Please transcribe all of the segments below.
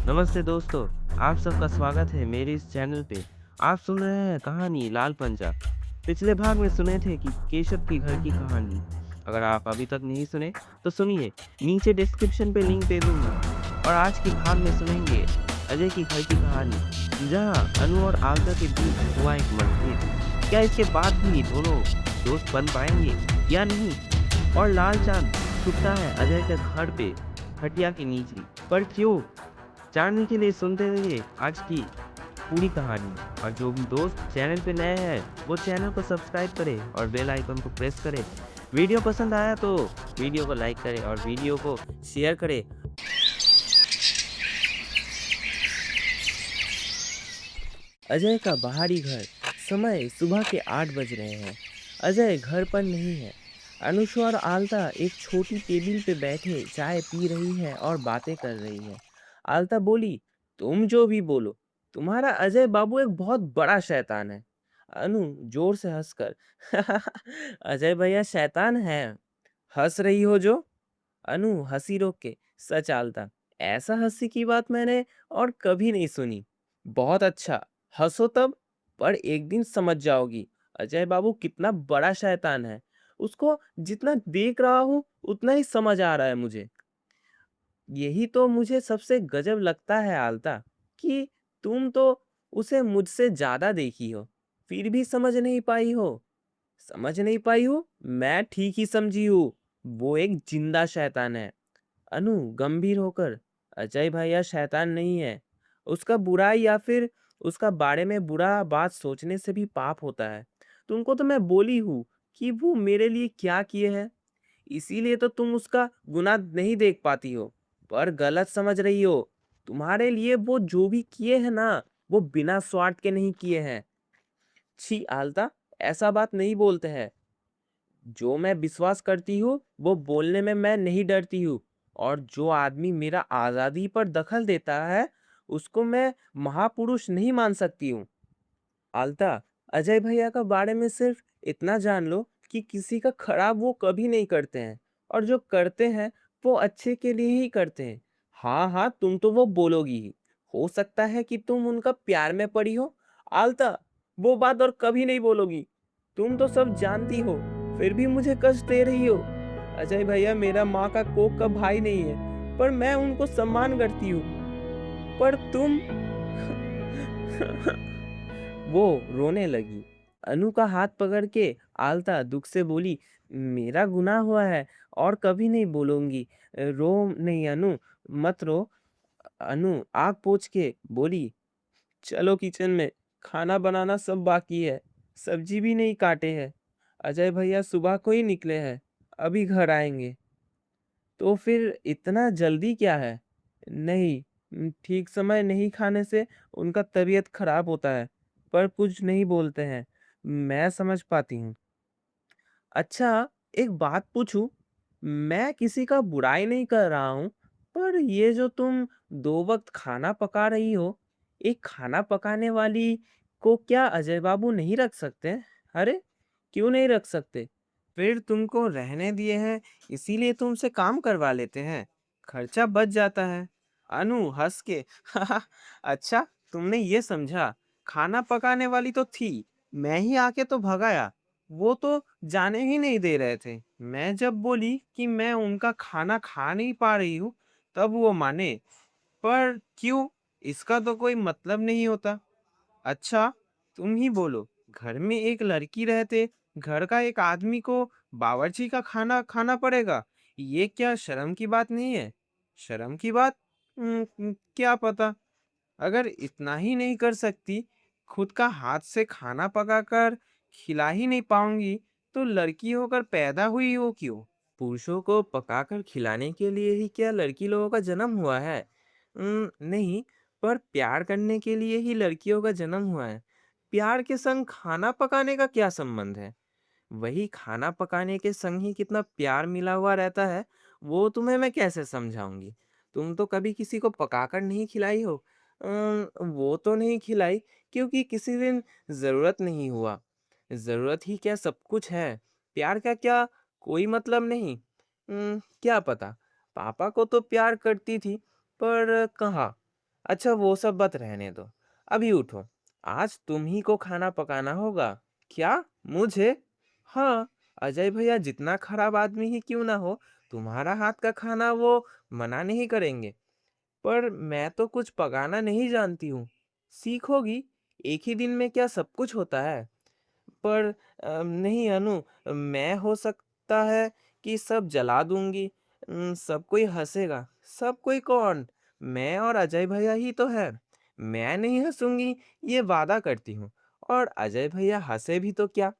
नमस्ते दोस्तों, आप सबका स्वागत है मेरे इस चैनल पे। आप सुन रहे हैं कहानी लाल पंजा। पिछले भाग में सुने थे कि केशव की घर की कहानी। अगर आप अभी तक नहीं सुने तो सुनिए, नीचे डिस्क्रिप्शन पे लिंक दे दूंगा। और आज के भाग में सुनेंगे अजय की घर की कहानी, जहाँ अनु और आगरा के बीच हुआ एक मतभेद। क्या इसके बाद भी दोनों दोस्त बन पाएंगे या नहीं? और लाल चांद छुपता है अजय के घर पे खटिया के नीचे, पर क्यों? जानने के लिए सुनते रहिए आज की पूरी कहानी। और जो भी दोस्त चैनल पे नए हैं वो चैनल को सब्सक्राइब करें और बेल आइकन को प्रेस करें। वीडियो पसंद आया तो वीडियो को लाइक करें और वीडियो को शेयर करें। अजय का बाहरी घर। समय सुबह के 8 बज रहे हैं। अजय घर पर नहीं है। अनुषा और आलता एक छोटी टेबल पे बैठे चाय पी रही है और बातें कर रही है। आलता बोली, तुम जो भी बोलो, तुम्हारा अजय बाबू एक बहुत बड़ा शैतान है। अनु जोर से हंसकर, अजय भैया शैतान है? हंस रही हो जो? अनु हंसी रोक के, सच आलता, ऐसा हंसी की बात मैंने और कभी नहीं सुनी। बहुत अच्छा, हंसो तब। पर एक दिन समझ जाओगी अजय बाबू कितना बड़ा शैतान है। उसको जितना देख रहा हूँ उतना ही समझ आ रहा है मुझे। यही तो मुझे सबसे गजब लगता है आलता, कि तुम तो उसे मुझसे ज्यादा देखी हो, फिर भी समझ नहीं पाई हो। समझ नहीं पाई हो? मैं ठीक ही समझी हूँ। वो एक जिंदा शैतान है। अनु गंभीर होकर, अजय भैया शैतान नहीं है। उसका बुराई या फिर उसका बारे में बुरा बात सोचने से भी पाप होता है। तुमको तो मैं बोली हूँ कि वो मेरे लिए क्या किए हैं, इसीलिए तो तुम उसका गुनाह नहीं देख पाती हो। पर गलत समझ रही हो। तुम्हारे लिए वो जो भी किए हैं ना, वो बिना स्वार्थ के नहीं किए हैं। छी आलता, ऐसा बात नहीं बोलते हैं। जो मैं विश्वास करती हूँ वो बोलने में मैं नहीं डरती हूँ। और जो आदमी मेरा आजादी पर दखल देता है उसको मैं महापुरुष नहीं मान सकती हूँ। आलता, अजय भैया का बारे में सिर्फ इतना जान लो कि किसी का खराब वो कभी नहीं करते हैं, और जो करते हैं वो अच्छे के लिए ही करते हैं। हाँ हाँ, तुम तो वो बोलोगी ही। हो सकता है कि तुम उनका प्यार में पड़ी हो। आलता, वो बात और कभी नहीं बोलोगी। तुम तो सब जानती हो, फिर भी मुझे कष्ट दे रही हो। अजय भैया मेरा माँ का कोख का भाई नहीं है, पर मैं उनको सम्मान करती हूँ। पर तुम वो रोने लगी। अनु का हाथ पकड़ के आलता दुख से बोली, मेरा गुनाह हुआ है और कभी नहीं बोलूंगी। रो नहीं अनु, मत रो। अनु आग पोंछ के बोली, चलो किचन में, खाना बनाना सब बाकी है, सब्जी भी नहीं काटे है। अजय भैया सुबह को ही निकले हैं, अभी घर आएंगे। तो फिर इतना जल्दी क्या है? नहीं, ठीक समय नहीं खाने से उनका तबीयत खराब होता है, पर कुछ नहीं बोलते हैं। मैं समझ पाती हूँ। अच्छा, एक बात पूछूं? मैं किसी का बुराई नहीं कर रहा हूँ, पर ये जो तुम 2 वक्त खाना पका रही हो, एक खाना पकाने वाली को क्या अजय बाबू नहीं रख सकते? अरे, क्यों नहीं रख सकते? फिर तुमको रहने दिए हैं, इसीलिए तुमसे काम करवा लेते हैं। खर्चा बच जाता है। अनु हंस के, अच्छा, तुमने ये समझा? खाना पकाने वाली तो थी, मैं ही आके तो भगाया। वो तो जाने ही नहीं दे रहे थे। मैं जब बोली कि मैं उनका खाना खा नहीं पा रही हूँ, तब वो माने। पर क्यों? इसका तो कोई मतलब नहीं होता। अच्छा, तुम ही बोलो, घर में एक लड़की रहते, घर का एक आदमी को बावर्ची का खाना खाना पड़ेगा। ये क्या शर्म की बात नहीं है? शर्म की बात? क्या पता। अगर इतना ही नहीं कर सकती, खुद का हाथ से खाना पकाकर खिला ही नहीं पाऊंगी, तो लड़की होकर पैदा हुई हो क्यों? पुरुषों को पकाकर खिलाने के लिए ही क्या लड़की लोगों का जन्म हुआ है? नहीं, पर प्यार करने के लिए ही लड़कियों का जन्म हुआ है। प्यार के संग खाना पकाने का क्या संबंध है? वही खाना पकाने के संग ही कितना प्यार मिला हुआ रहता है, वो तुम्हें मैं कैसे समझाऊंगी? तुम तो कभी किसी को पकाकर नहीं खिलाई हो। वो तो नहीं खिलाई, क्योंकि किसी दिन जरूरत नहीं हुआ। जरूरत ही क्या सब कुछ है। प्यार का क्या कोई मतलब नहीं? क्या पता। पापा को तो प्यार करती थी, पर कहाँ? अच्छा वो सब बात रहने दो। अभी उठो। आज तुम ही को खाना पकाना होगा। क्या? मुझे? हाँ, अजय भैया जितना खराब आदमी ही क्यों ना हो, तुम्हारा हाथ का खाना वो मना नहीं करेंगे। पर मैं तो कुछ पकाना नहीं जानती हूँ। सीखोगी, एक ही दिन में क्या सब कुछ होता है? पर नहीं अनु, मैं हो सकता है कि सब जला दूँगी। सब कोई हँसेगा। सब कोई कौन? मैं और अजय भैया ही तो हैं। मैं नहीं हँसूँगी, ये वादा करती हूँ। और अजय भैया हँसे भी तो क्या?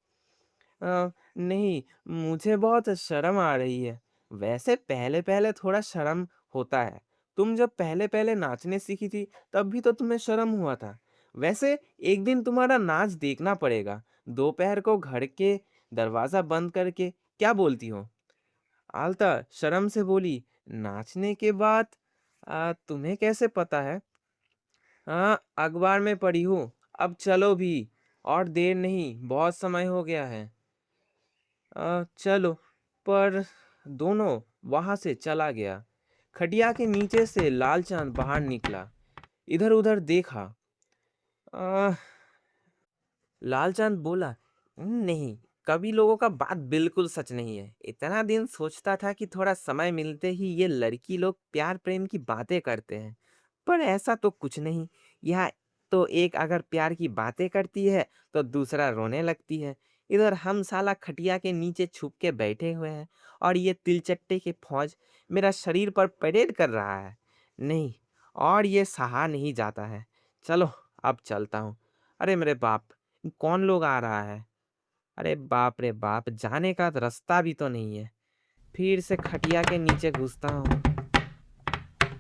नहीं, मुझे बहुत शर्म आ रही है। वैसे पहले-पहले थोड़ा शर्म होता है। तुम जब पहले-पहले नाचने सीखी थी, तब भी तो तुम्हें शर्म हुआ था। वैसे एक दिन तुम्हारा नाच देखना पड़ेगा। दोपहर को घर के दरवाज़ा बंद करके, क्या बोलती हो? आलता शर्म से बोली, नाचने के बाद तुम्हें कैसे पता है? हाँ, अखबार में पढ़ी हूँ। अब चलो भी, और देर नहीं, बहुत समय हो गया है। चलो। पर दोनों वहां से चला गया। खटिया के नीचे से लालचंद बाहर निकला। इधर उधर देखा। आ, लालचंद बोला, नहीं, कभी लोगों का बात बिल्कुल सच नहीं है। इतना दिन सोचता था कि थोड़ा समय मिलते ही ये लड़की लोग प्यार प्रेम की बातें करते हैं, पर ऐसा तो कुछ नहीं। यह तो एक अगर प्यार की बातें करती है तो दूसरा रोने लगती है। इधर हम साला खटिया के नीचे छुप के बैठे हुए हैं, और ये तिलचट्टे के फौज मेरा शरीर पर परेड कर रहा है। नहीं, और ये सहा नहीं जाता है। चलो, अब चलता हूँ। अरे मेरे बाप, कौन लोग आ रहा है? अरे बाप रे बाप! जाने का रास्ता भी तो नहीं है। फिर से खटिया के नीचे घुसता हूँ।